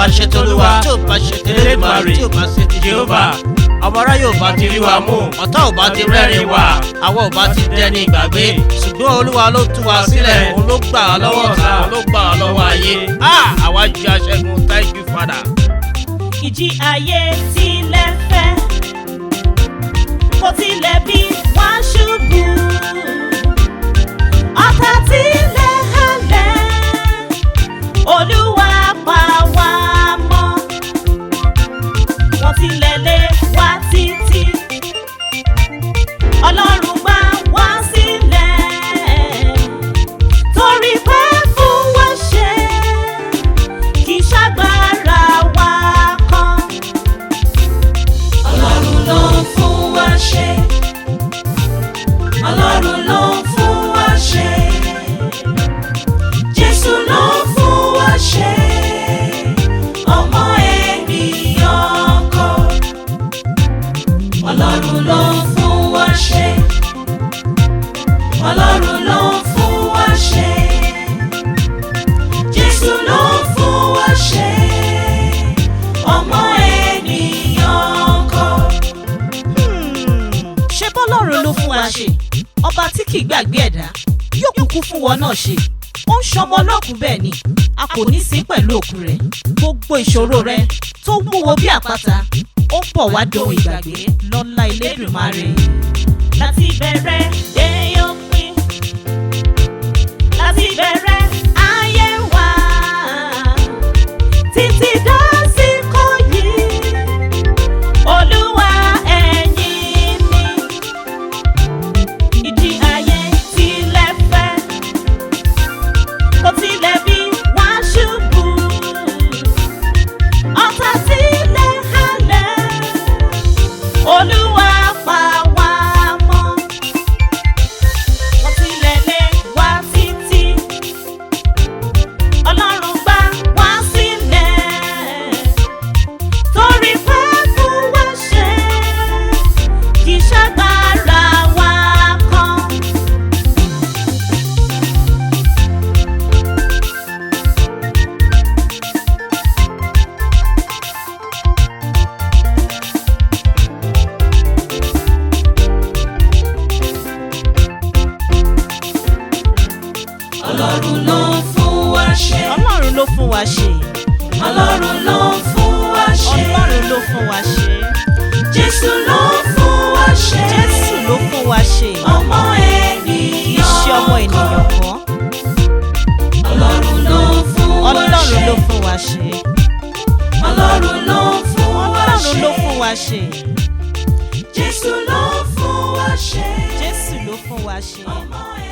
bá ṣe t'Olúwa, tí ò bá ṣe t'Elédùmarè, tí ò bá ṣe ti Jehovah, ọmọ aráyé ò bá ti rí wa mú, ọ̀tá ò bá ti rẹ́rìn wa, àwọn ò bá ti dẹni ìgbàgbé. Ṣùgbọ́n Olúwa ló tú wa sílẹ̀, òun ló gbà wá lọ́wọ́ ọ̀tá, òun ló gbà wá lọ́wọ́ ayé. Àwa jẹ́ aṣẹ́gun. Thank you, Father. Ìjì ayé tilẹ̀ fẹ́, kò tilẹ̀ bí wá ṣubú, ọ̀tá tilẹ̀ halẹ̀, Olúwa pa wá mọ́, wọ́n tilẹ̀ lé wá títí, Ọlọ́run gbà wá sílẹ̀, torí pé fún wa ṣe kì í ṣàgbára wa kan. Ọlọ́run ló ń fún wa ṣe, Ọlọ́run ló ń fún wa ṣe, Jésù ló ń fún wa ṣe, ọmọ ènìyàn kọ́. Ọlọ́run ló ń fún wa ṣe, Ọlọ́run ló ń fún wa ṣe, Jésù ló ń fún wa ṣe, ọmọ ènìyàn kọ́. Ṣé bọ́lọ́run ló fún wa ṣe? Ọba tí kì í gbàgbé ẹ̀dá yóò kúkú fún wọn náà ṣe. Ó ń ṣọmọ lọ́kùn bẹ́ẹ̀ ni, a kò ní sí pẹ̀lú òkú rẹ̀. Gbogbo ìṣòro rẹ tó wúwo bí àpáta, ó ń bọ̀ wá dohun ìgbàgbé lọ́lá Elédùmarè. Láti bẹ̀rẹ̀ dé òpin, láti bẹ̀rẹ̀ ayé wa, títí dásìkò yìí, Olúwa ẹ̀yin ni. Ìjì ayé tilẹ̀ fẹ́, kò tilẹ̀ bí wá ṣubú, ọ̀tá tilẹ̀ halẹ̀, Olúwa pa wá mọ́, wọ́n tilẹ̀ lé wá títí, Ọlọ́run gbà wá sílẹ̀, torí pé fún wa ṣe kì í ṣàgbára wa kan. Ọlọ́run ló ń fún wa ṣe, Ọlọ́run ló fún wa ṣe, Ọlọ́run ló ń fún wa ṣe, Ọlọ́run ló fún wa ṣe, Jésù ló ń fún wa ṣe, Jésù ló fún wa ṣe, ọmọ ènìyàn kọ́, iṣẹ́ ọmọ ènìyàn kọ́. Ọlọ́run ló ń fún wa ṣe, Ọlọ́run ló fún wa ṣe, Ọlọ́run ló ń fún wa ṣe, Ọlọ́run ló fún wa ṣe, Jésù ló fún wa ṣe, Jésù ló fún wa ṣe, ọmọ ènìyàn.